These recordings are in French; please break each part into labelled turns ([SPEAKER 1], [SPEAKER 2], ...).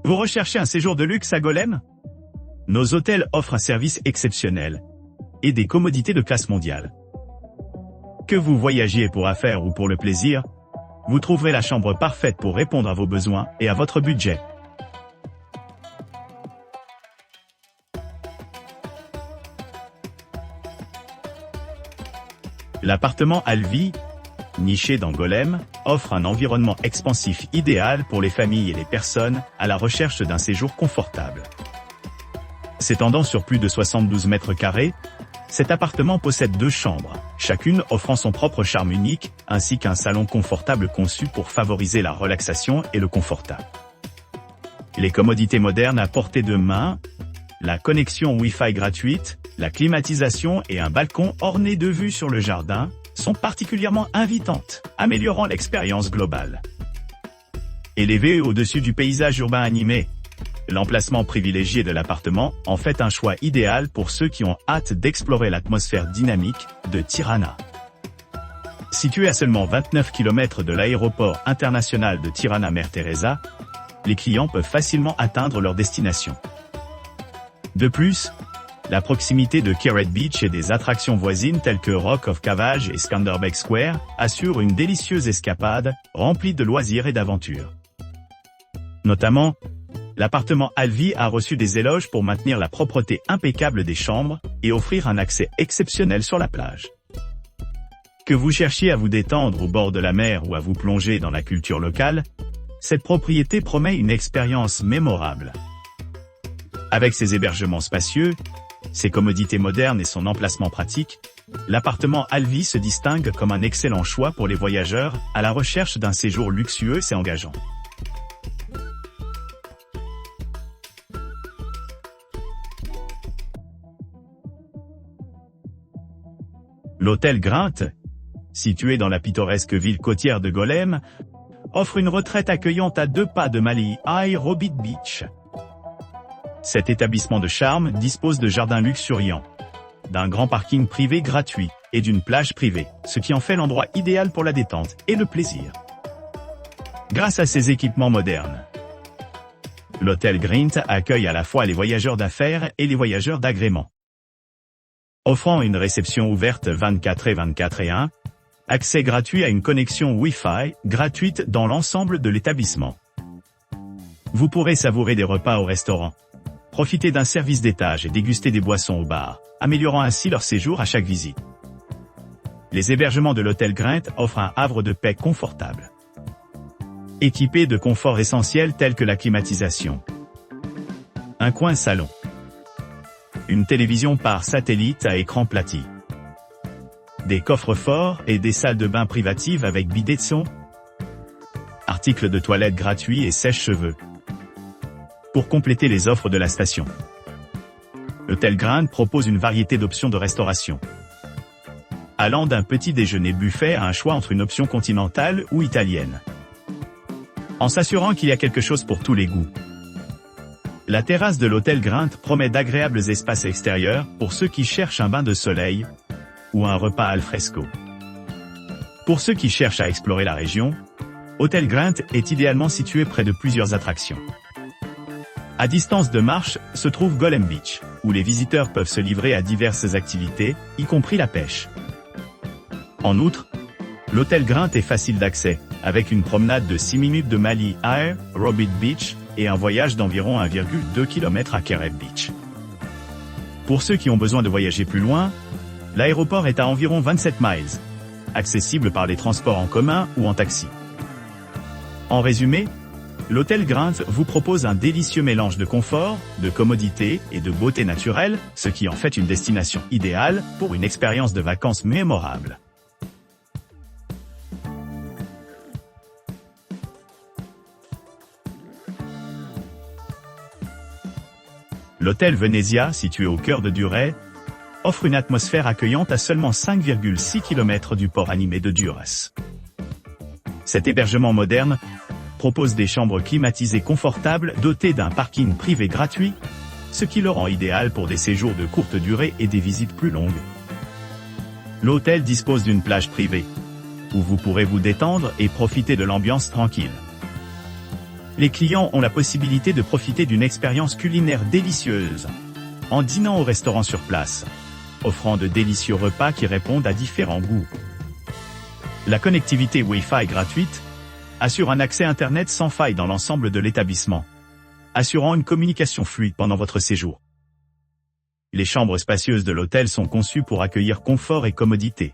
[SPEAKER 1] Vous recherchez un séjour de luxe à Golem? Nos hôtels offrent un service exceptionnel et des commodités de classe mondiale. Que vous voyagiez pour affaires ou pour le plaisir, vous trouverez la chambre parfaite pour répondre à vos besoins et à votre budget. L'appartement Alvi, niché dans Golem, offre un environnement expansif idéal pour les familles et les personnes à la recherche d'un séjour confortable. S'étendant sur plus de 72 mètres carrés, cet appartement possède 2 chambres, chacune offrant son propre charme unique, ainsi qu'un salon confortable conçu pour favoriser la relaxation et le confortable. Les commodités modernes à portée de main, la connexion Wi-Fi gratuite, la climatisation et un balcon orné de vues sur le jardin sont particulièrement invitantes, améliorant l'expérience globale. Élevé au-dessus du paysage urbain animé, l'emplacement privilégié de l'appartement en fait un choix idéal pour ceux qui ont hâte d'explorer l'atmosphère dynamique de Tirana. Situé à seulement 29 km de l'aéroport international de Tirana-Mère Teresa, les clients peuvent facilement atteindre leur destination. De plus, la proximité de Keret Beach et des attractions voisines telles que Rock of Cavage et Skanderbeg Square assure une délicieuse escapade remplie de loisirs et d'aventures. Notamment, l'appartement Alvi a reçu des éloges pour maintenir la propreté impeccable des chambres et offrir un accès exceptionnel sur la plage. Que vous cherchiez à vous détendre au bord de la mer ou à vous plonger dans la culture locale, cette propriété promet une expérience mémorable. Avec ses hébergements spacieux, ses commodités modernes et son emplacement pratique, l'appartement Alvi se distingue comme un excellent choix pour les voyageurs à la recherche d'un séjour luxueux et engageant. L'hôtel Grint, situé dans la pittoresque ville côtière de Golem, offre une retraite accueillante à 2 pas de Mali High Robit Beach. Cet établissement de charme dispose de jardins luxuriants, d'un grand parking privé gratuit et d'une plage privée, ce qui en fait l'endroit idéal pour la détente et le plaisir. Grâce à ses équipements modernes, l'hôtel Grint accueille à la fois les voyageurs d'affaires et les voyageurs d'agrément. Offrant une réception ouverte 24/24/1, accès gratuit à une connexion Wi-Fi gratuite dans l'ensemble de l'établissement. Vous pourrez savourer des repas au restaurant, profiter d'un service d'étage et déguster des boissons au bar, améliorant ainsi leur séjour à chaque visite. Les hébergements de l'hôtel Grint offrent un havre de paix confortable. Équipé de conforts essentiels tels que la climatisation, un coin salon, une télévision par satellite à écran plati, des coffres-forts et des salles de bain privatives avec bidet de son, articles de toilette gratuits et sèche-cheveux. Pour compléter les offres de la station, l'hôtel Grint propose une variété d'options de restauration, allant d'un petit déjeuner buffet à un choix entre une option continentale ou italienne, en s'assurant qu'il y a quelque chose pour tous les goûts. La terrasse de l'hôtel Grint promet d'agréables espaces extérieurs pour ceux qui cherchent un bain de soleil ou un repas al fresco. Pour ceux qui cherchent à explorer la région, Hôtel Grint est idéalement situé près de plusieurs attractions. À distance de marche se trouve Golem Beach, où les visiteurs peuvent se livrer à diverses activités, y compris la pêche. En outre, l'hôtel Grint est facile d'accès, avec une promenade de 6 minutes de Mali High Robit Beach et un voyage d'environ 1,2 km à Keret Beach. Pour ceux qui ont besoin de voyager plus loin, l'aéroport est à environ 27 miles, accessible par les transports en commun ou en taxi. En résumé, l'hôtel Grint vous propose un délicieux mélange de confort, de commodité et de beauté naturelle, ce qui en fait une destination idéale pour une expérience de vacances mémorable. L'hôtel Venezia, situé au cœur de Duret, offre une atmosphère accueillante à seulement 5,6 km du port animé de Duras. Cet hébergement moderne propose des chambres climatisées confortables dotées d'un parking privé gratuit, ce qui le rend idéal pour des séjours de courte durée et des visites plus longues. L'hôtel dispose d'une plage privée, où vous pourrez vous détendre et profiter de l'ambiance tranquille. Les clients ont la possibilité de profiter d'une expérience culinaire délicieuse, en dînant au restaurant sur place, offrant de délicieux repas qui répondent à différents goûts. La connectivité Wi-Fi gratuite assure un accès Internet sans faille dans l'ensemble de l'établissement, assurant une communication fluide pendant votre séjour. Les chambres spacieuses de l'hôtel sont conçues pour accueillir confort et commodité,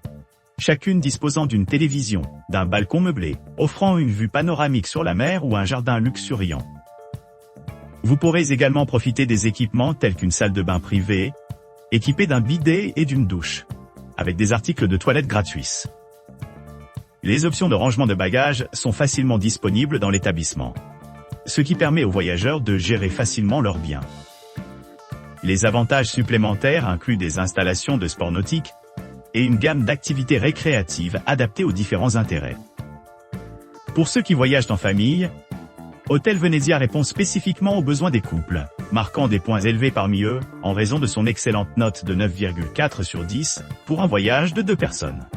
[SPEAKER 1] chacune disposant d'une télévision, d'un balcon meublé, offrant une vue panoramique sur la mer ou un jardin luxuriant. Vous pourrez également profiter des équipements tels qu'une salle de bain privée, équipée d'un bidet et d'une douche, avec des articles de toilette gratuits. Les options de rangement de bagages sont facilement disponibles dans l'établissement, ce qui permet aux voyageurs de gérer facilement leurs biens. Les avantages supplémentaires incluent des installations de sport nautique et une gamme d'activités récréatives adaptées aux différents intérêts. Pour ceux qui voyagent en famille, Hôtel Venezia répond spécifiquement aux besoins des couples, marquant des points élevés parmi eux en raison de son excellente note de 9,4 sur 10 pour un voyage de 2 personnes.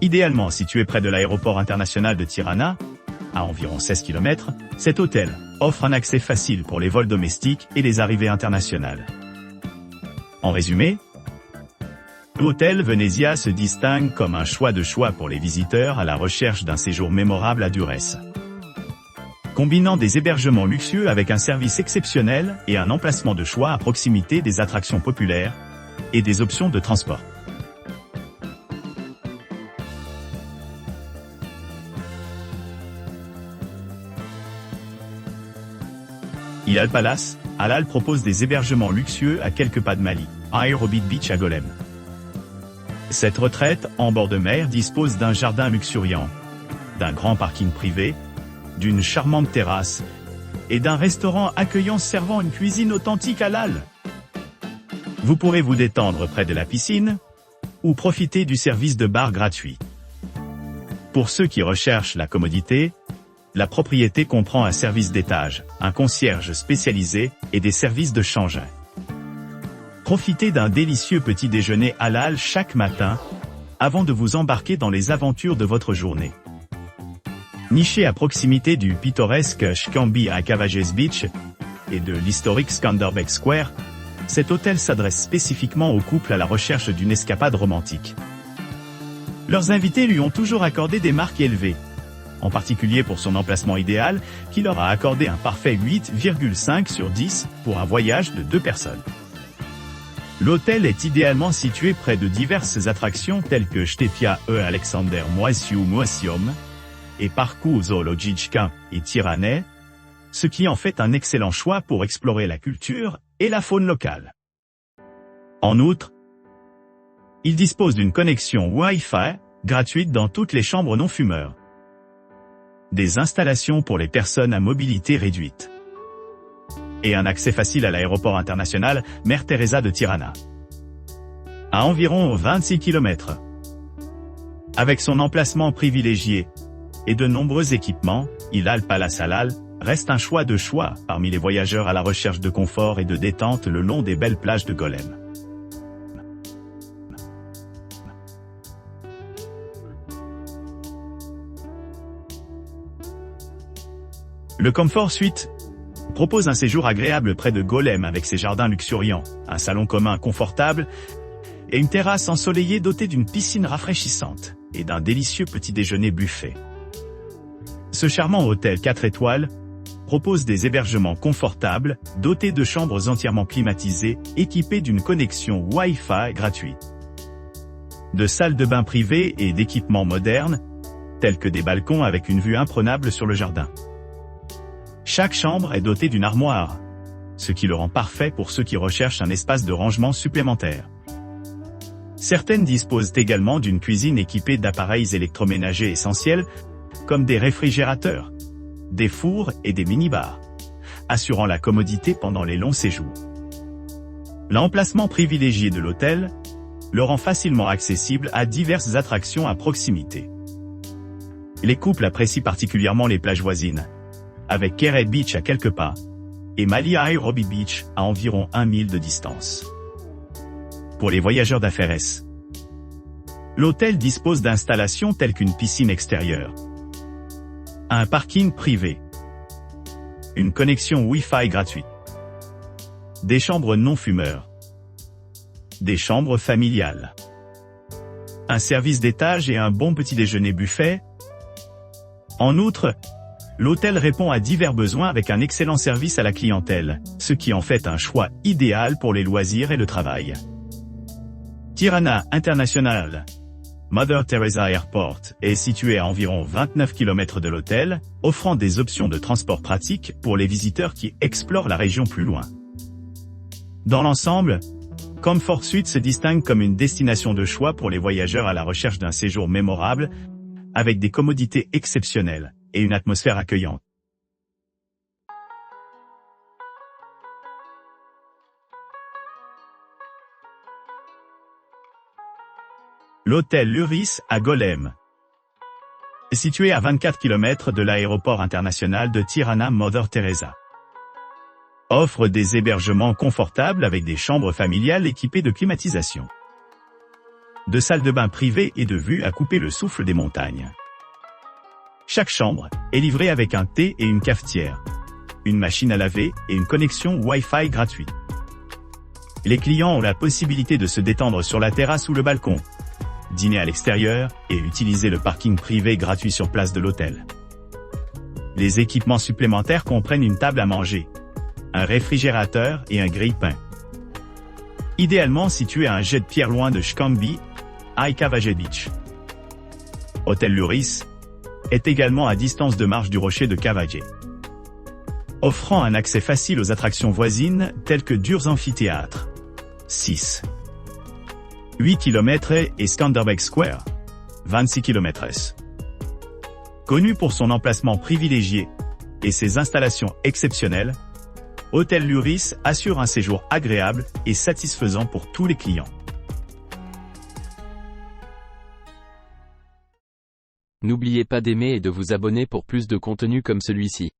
[SPEAKER 1] Idéalement situé près de l'aéroport international de Tirana, à environ 16 km, cet hôtel offre un accès facile pour les vols domestiques et les arrivées internationales. En résumé, l'hôtel Venezia se distingue comme un choix pour les visiteurs à la recherche d'un séjour mémorable à Durrës. Combinant des hébergements luxueux avec un service exceptionnel et un emplacement de choix à proximité des attractions populaires et des options de transport. Hilal Palace, Halal propose des hébergements luxueux à quelques pas de Mali, à Aerobit Beach à Golem. Cette retraite, en bord de mer, dispose d'un jardin luxuriant, d'un grand parking privé, d'une charmante terrasse, et d'un restaurant accueillant servant une cuisine authentique halal. Vous pourrez vous détendre près de la piscine, ou profiter du service de bar gratuit. Pour ceux qui recherchent la commodité, la propriété comprend un service d'étage, un concierge spécialisé et des services de change. Profitez d'un délicieux petit déjeuner halal chaque matin, avant de vous embarquer dans les aventures de votre journée. Niché à proximité du pittoresque Shkambi à Cavages Beach et de l'historique Skanderbeg Square, cet hôtel s'adresse spécifiquement aux couples à la recherche d'une escapade romantique. Leurs invités lui ont toujours accordé des marques élevées, en particulier pour son emplacement idéal, qui leur a accordé un parfait 8,5 sur 10 pour un voyage de 2 personnes. L'hôtel est idéalement situé près de diverses attractions telles que Stepia Alexander Museum et Parcu Zoologiczka et Tirane, ce qui en fait un excellent choix pour explorer la culture et la faune locale. En outre, il dispose d'une connexion Wi-Fi gratuite dans toutes les chambres non-fumeurs, des installations pour les personnes à mobilité réduite, et un accès facile à l'aéroport international Mère Teresa de Tirana, à environ 26 km. Avec son emplacement privilégié et de nombreux équipements, Hilal Palace Halal reste un choix parmi les voyageurs à la recherche de confort et de détente le long des belles plages de Golem. Le Comfort Suite propose un séjour agréable près de Golem avec ses jardins luxuriants, un salon commun confortable et une terrasse ensoleillée dotée d'une piscine rafraîchissante et d'un délicieux petit déjeuner buffet. Ce charmant hôtel 4 étoiles propose des hébergements confortables, dotés de chambres entièrement climatisées, équipées d'une connexion Wi-Fi gratuite, de salles de bain privées et d'équipements modernes, tels que des balcons avec une vue imprenable sur le jardin. Chaque chambre est dotée d'une armoire, ce qui le rend parfait pour ceux qui recherchent un espace de rangement supplémentaire. Certaines disposent également d'une cuisine équipée d'appareils électroménagers essentiels, comme des réfrigérateurs, des fours et des mini-bars, assurant la commodité pendant les longs séjours. L'emplacement privilégié de l'hôtel le rend facilement accessible à diverses attractions à proximité. Les couples apprécient particulièrement les plages voisines, avec Keret Beach à quelques pas, et Mali Aerobit Beach à environ 1 mile de distance. Pour les voyageurs d'affaires, l'hôtel dispose d'installations telles qu'une piscine extérieure, un parking privé, une connexion Wi-Fi gratuite. Des chambres non-fumeurs. Des chambres familiales. Un service d'étage et un bon petit déjeuner buffet. En outre, l'hôtel répond à divers besoins avec un excellent service à la clientèle, ce qui en fait un choix idéal pour les loisirs et le travail. Tirana International Mother Teresa Airport est situé à environ 29 km de l'hôtel, offrant des options de transport pratiques pour les visiteurs qui explorent la région plus loin. Dans l'ensemble, Comfort Suite se distingue comme une destination de choix pour les voyageurs à la recherche d'un séjour mémorable, avec des commodités exceptionnelles et une atmosphère accueillante. L'hôtel Luris à Golem. Situé à 24 km de l'aéroport international de Tirana Mother Teresa. Offre des hébergements confortables avec des chambres familiales équipées de climatisation. De salles de bain privées et de vues à couper le souffle des montagnes. Chaque chambre est livrée avec un thé et une cafetière, une machine à laver et une connexion Wi-Fi gratuite. Les clients ont la possibilité de se détendre sur la terrasse ou le balcon, dîner à l'extérieur et utiliser le parking privé gratuit sur place de l'hôtel. Les équipements supplémentaires comprennent une table à manger, un réfrigérateur et un grille-pain. Idéalement situé à un jet de pierre loin de Chkambi, à Kavaje Beach. Hôtel Luris est également à distance de marche du rocher de Kavaje, offrant un accès facile aux attractions voisines telles que Durs Amphithéâtre, 6, 8 km et Skanderbeg Square, 26 km. Connu pour son emplacement privilégié et ses installations exceptionnelles, Hôtel Luris assure un séjour agréable et satisfaisant pour tous les clients.
[SPEAKER 2] N'oubliez pas d'aimer et de vous abonner pour plus de contenu comme celui-ci.